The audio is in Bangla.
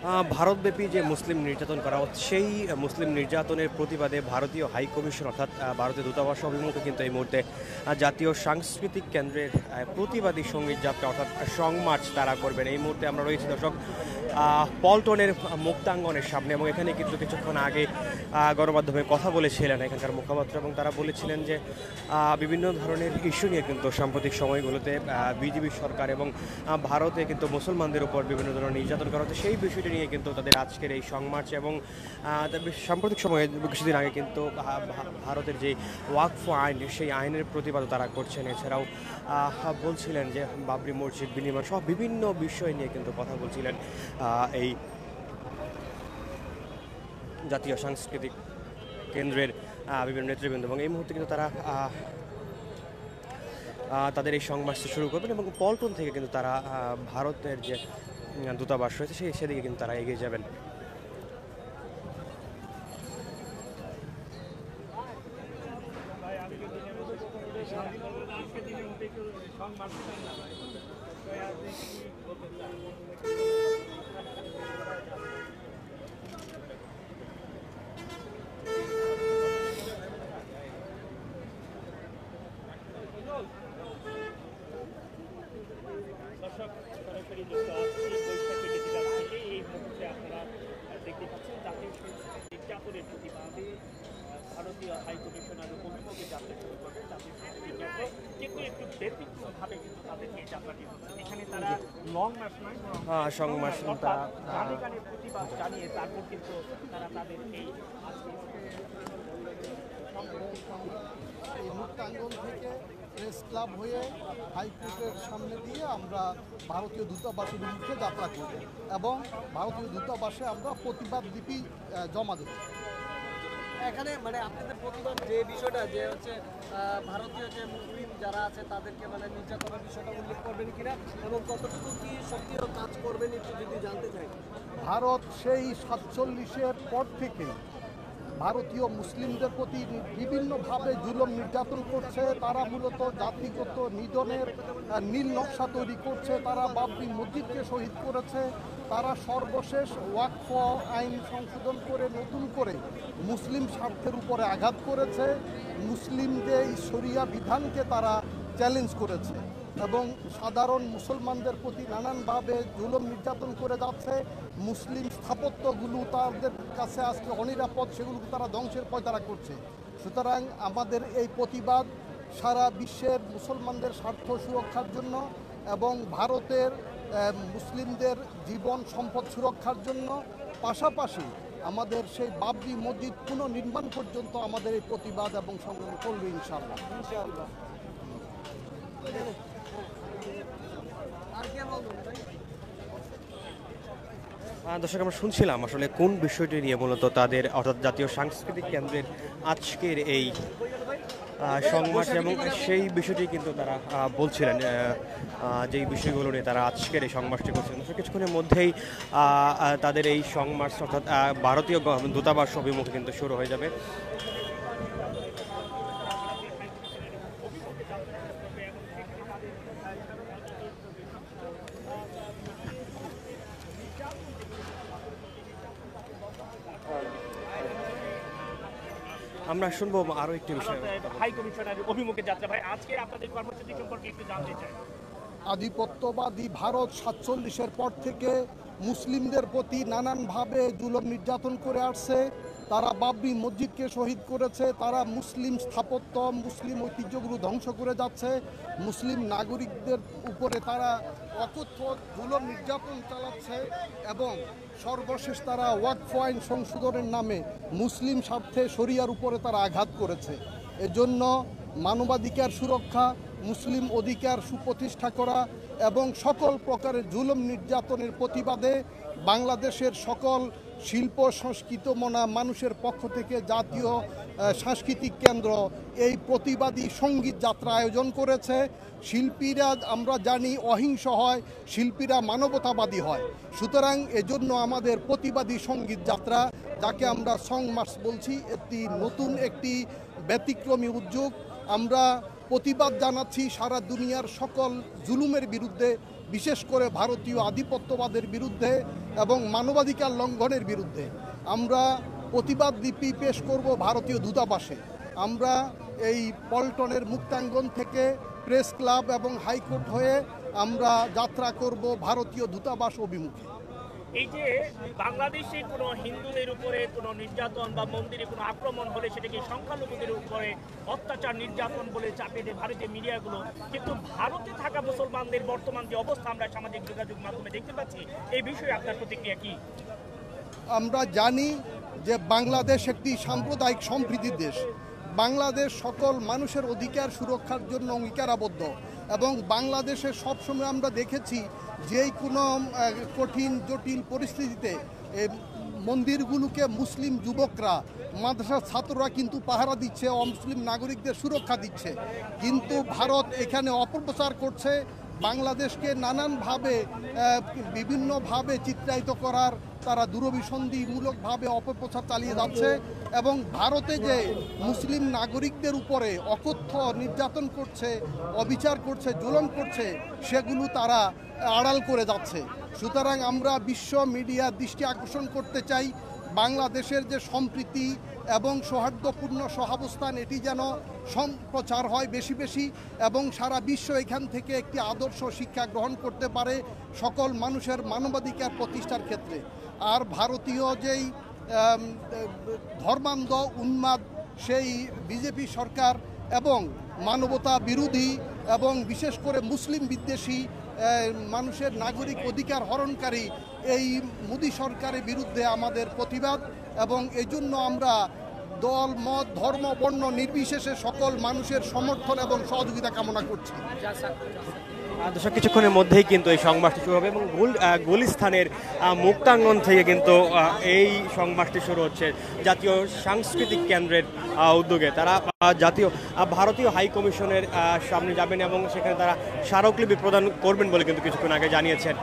ভারতব্যাপী যে মুসলিম নির্যাতন করা হচ্ছে সেই মুসলিম নির্যাতনের প্রতিবাদে ভারতীয় হাই কমিশন অর্থাৎ ভারতীয় দূতাবাস অভিমুখে কিন্তু এই মুহূর্তে জাতীয় সাংস্কৃতিক কেন্দ্রের প্রতিবাদী সঙ্গীত যাত্রা অর্থাৎ সং মার্চ তারা করবেন। এই মুহূর্তে আমরা রয়েছি দর্শক পল্টনের মুক্তাঙ্গনের সামনে, এবং এখানে কিন্তু কিছুক্ষণ আগে গণমাধ্যমে কথা বলেছিলেন এখানকার মুখপাত্র, এবং তারা বলেছিলেন যে বিভিন্ন ধরনের ইস্যু নিয়ে কিন্তু সাম্প্রতিক সময়গুলোতে বিজেপি সরকার এবং ভারতে কিন্তু মুসলমানদের উপর বিভিন্ন ধরনের নির্যাতন করা হচ্ছে, সেই বিষয়টি নিয়ে কিন্তু তাদের আজকের এই সংমার্চ। এবং সাম্প্রতিক সময়ে কিছুদিন আগে কিন্তু ভারতের যে ওয়াকফ আইন সেই আইনের প্রতিবাদও তারা করছেন। এছাড়াও বলছিলেন যে বাবরি মসজিদ বিনির্মাণ সহ বিভিন্ন বিষয় নিয়ে কিন্তু কথা বলছিলেন এই জাতীয় সাংস্কৃতিক কেন্দ্রের বিভিন্ন নেতৃবৃন্দ। এবং এই মুহূর্তে কিন্তু তারা তাদের এই সংবাদটি শুরু করবেন, এবং পল্টন থেকে কিন্তু তারা ভারতের যে দূতাবাস রয়েছে সেদিকে কিন্তু তারা এগিয়ে যাবেন। সরাসরি যুক্ত আসছি বৈশাখী ডিজিটাল থেকে। এই মুহূর্তে আপনারা দেখতে পাচ্ছেন জাতীয় নির্যাতনের প্রতিবাদে ভারতীয় হাই কমিশনার অভিমুখে যাত্রা শুরু করবে জাতীয় সাংস্কৃতিক কেন্দ্র, কিন্তু একটু ব্যতিক্রমভাবে কিন্তু তাদের এই যাত্রাটি হচ্ছে। এখানে তারা লং মার্চ নয়, গানে গানে প্রতিবাদ জানিয়ে তারপর কিন্তু তারা তাদের এই মুক্তাঙ্গন থেকে প্রেস ক্লাব হয়ে হাইকোর্টের সামনে দিয়ে আমরা ভারতীয় দূতাবাসের বিরুদ্ধে যাত্রা করব এবং ভারতীয় দূতাবাসে আমরা প্রতিবাদ লিপি জমা দেব। এখানে মানে আপনাদের প্রতিবাদ যে বিষয়টা যে হচ্ছে ভারতীয় যে মুসলিম যারা আছে তাদেরকে মানে নির্যাতনের বিষয়টা উল্লেখ করবেন কিনা এবং কতটুকু কি সক্রিয় কাজ করবেন একটু যদি জানতে চাই। ভারত সেই 47-এর পর থেকে ভারতীয় মুসলিমদের প্রতি বিভিন্নভাবে জুলুম নির্যাতন করছে। তারা মূলত জাতিগত নিধনের নীল নকশা তৈরি করছে। তারা বাবরি মসজিদকে শহীদ করেছে। তারা সর্বশেষ ওয়াকফ আইন সংশোধন করে নতুন করে মুসলিম স্বার্থের উপরে আঘাত করেছে। মুসলিমদের শরিয়া বিধানকে তারা চ্যালেঞ্জ করেছে এবং সাধারণ মুসলমানদের প্রতি নানানভাবে জুলুম নির্যাতন করে যাচ্ছে। মুসলিম স্থাপত্যগুলো তাদের কাছে আজকে অনিরাপদ, সেগুলোকে তারা ধ্বংসের পয়তারা করছে। সুতরাং আমাদের এই প্রতিবাদ সারা বিশ্বের মুসলমানদের স্বার্থ সুরক্ষার জন্য এবং ভারতের মুসলিমদের জীবন সম্পদ সুরক্ষার জন্য, পাশাপাশি আমাদের সেই বাবরি মসজিদ পুনর্নির্মাণ পর্যন্ত আমাদের এই প্রতিবাদ এবং সংগ্রাম করবে ইনশাআল্লাহ। দর্শক, আমরা শুনছিলাম আসলে কোন বিষয়টি নিয়ে মূলত তাদের অর্থাৎ জাতীয় সাংস্কৃতিক কেন্দ্রের আজকের এই সংবাদ, এবং সেই বিষয়টি কিন্তু তারা বলছিলেন যেই বিষয়গুলো নিয়ে তারা আজকের এই সংবাদটি করছিলেন। কিছুক্ষণের মধ্যেই তাদের এই সংবাদ অর্থাৎ ভারতীয় দূতাবাস অভিমুখে কিন্তু শুরু হয়ে যাবে। আমরা শুনবো আরো একটি বিষয়, হাই কমিশনার অভিমুখে যাত্রা। ভাই, আজকে আপনাদের কর্মসূচি সম্পর্কে একটু জানতে চাই। আধিপত্যবাদী ভারত 47-এর পর থেকে মুসলিমদের প্রতি নানানভাবে জুলুম নির্যাতন করে আসছে। তারা বাবরি মসজিদকে শহীদ করেছে। তারা মুসলিম স্থাপত্য, মুসলিম ঐতিহ্যগুলো ধ্বংস করে যাচ্ছে। মুসলিম নাগরিকদের উপরে তারা অকথ্য জুলুম নির্যাতন চালাচ্ছে এবং সর্বশেষ তারা ওয়াকফ আইন সংশোধনের নামে মুসলিম স্বার্থে শরিয়ার উপরে তারা আঘাত করেছে। এজন্য মানবাধিকার সুরক্ষা, মুসলিম অধিকার সুপ্রতিষ্ঠা করা এবং সকল প্রকারের জুলুম নির্যাতনের প্রতিবাদে বাংলাদেশের সকল শিল্প সংস্কৃত মনা মানুষের পক্ষ থেকে জাতীয় সাংস্কৃতিক কেন্দ্র এই প্রতিবাদী সঙ্গীত যাত্রা আয়োজন করেছে। শিল্পীরা আমরা জানি অহিংস হয়, শিল্পীরা মানবতাবাদী হয়। সুতরাং এজন্য আমাদের প্রতিবাদী সঙ্গীত যাত্রা, যাকে আমরা সং মার্চ বলছি, একটি ব্যতিক্রমী উদ্যোগ। আমরা প্রতিবাদ জানাচ্ছি সারা দুনিয়ার সকল জুলুমের বিরুদ্ধে, বিশেষ করে ভারতীয় আধিপত্যবাদের বিরুদ্ধে এবং মানবাধিকার লঙ্ঘনের বিরুদ্ধে। আমরা প্রতিবাদ লিপি পেশ করব ভারতীয় দূতাবাসে। আমরা এই পল্টনের মুক্তাঙ্গন থেকে প্রেস ক্লাব এবং হাইকোর্ট হয়ে আমরা যাত্রা করব ভারতীয় দূতাবাস অভিমুখে। এই যে বাংলাদেশে কোনো হিন্দুদের উপরে কোনো নির্যাতন বা মন্দিরে কোনো আক্রমণ হলে সেটাকে সংখ্যালঘুদের উপরে অত্যাচার নির্যাতন বলে চাপে দেয় ভারতীয় মিডিয়াগুলো, কিন্তু ভারতে থাকা মুসলমানদের বর্তমান যে অবস্থা আমরা সামাজিক যোগাযোগ মাধ্যমে দেখতে পাচ্ছি, এই বিষয়ে আপনার প্রতিক্রিয়া কি? আমরা জানি যে বাংলাদেশ একটি সাম্প্রদায়িক সম্প্রীতির দেশ। বাংলাদেশ সকল মানুষের অধিকার সুরক্ষার জন্য অঙ্গীকারাবদ্ধ এবং বাংলাদেশে সবসময় আমরা দেখেছি যে কোনো কঠিন জটিল পরিস্থিতিতে মন্দিরগুলোকে মুসলিম যুবকরা, মাদ্রাসার ছাত্ররা কিন্তু পাহারা দিচ্ছে, অমুসলিম নাগরিকদের সুরক্ষা দিচ্ছে। কিন্তু ভারত এখানে অপপ্রচার করছে, বাংলাদেশকে নানানভাবে বিভিন্নভাবে চিত্রায়িত করার তারা দূরভিসন্ধিমূলকভাবে অপপ্রচার চালিয়ে যাচ্ছে এবং ভারতে যে মুসলিম নাগরিকদের উপরে অকথ্য নির্যাতন করছে, অবিচার করছে, জুলুম করছে, সেগুলো তারা আড়াল করে যাচ্ছে। সুতরাং আমরা বিশ্ব মিডিয়ার দৃষ্টি আকর্ষণ করতে চাই, বাংলাদেশের যে সম্প্রীতি এবং সৌহার্দ্যপূর্ণ সহাবস্থান এটি যেন সম্প্রচার হয় বেশি বেশি এবং সারা বিশ্ব এখান থেকে একটি আদর্শ শিক্ষা গ্রহণ করতে পারে সকল মানুষের মানবাধিকার প্রতিষ্ঠার ক্ষেত্রে। আর ভারতীয় যেই ধর্মান্ধ উন্মাদ সেই বিজেপি সরকার এবং মানবতা বিরোধী এবং বিশেষ করে মুসলিম বিদ্বেষী মানুষের নাগরিক অধিকার হরণকারী এই মোদী সরকারের বিরুদ্ধে আমাদের প্রতিবাদ এবং এই জন্য আমরা দল মত ধর্ম বর্ণ নির্বিশেষে সকল মানুষের সমর্থন এবং সহযোগিতা কামনা করছি। দর্শক, কিছুক্ষণের মধ্যেই কিন্তু এই সংবাদটি শুরু হবে এবং গুলিস্তানের মুক্তাঙ্গন থেকে কিন্তু এই সংবাদটি শুরু হচ্ছে জাতীয় সাংস্কৃতিক কেন্দ্রের উদ্যোগে। তারা ভারতীয় হাই কমিশনের সামনে যাবেন এবং সেখানে তারা স্মারকলিপি প্রদান করবেন বলে কিন্তু কিছুক্ষণ আগে জানিয়েছেন।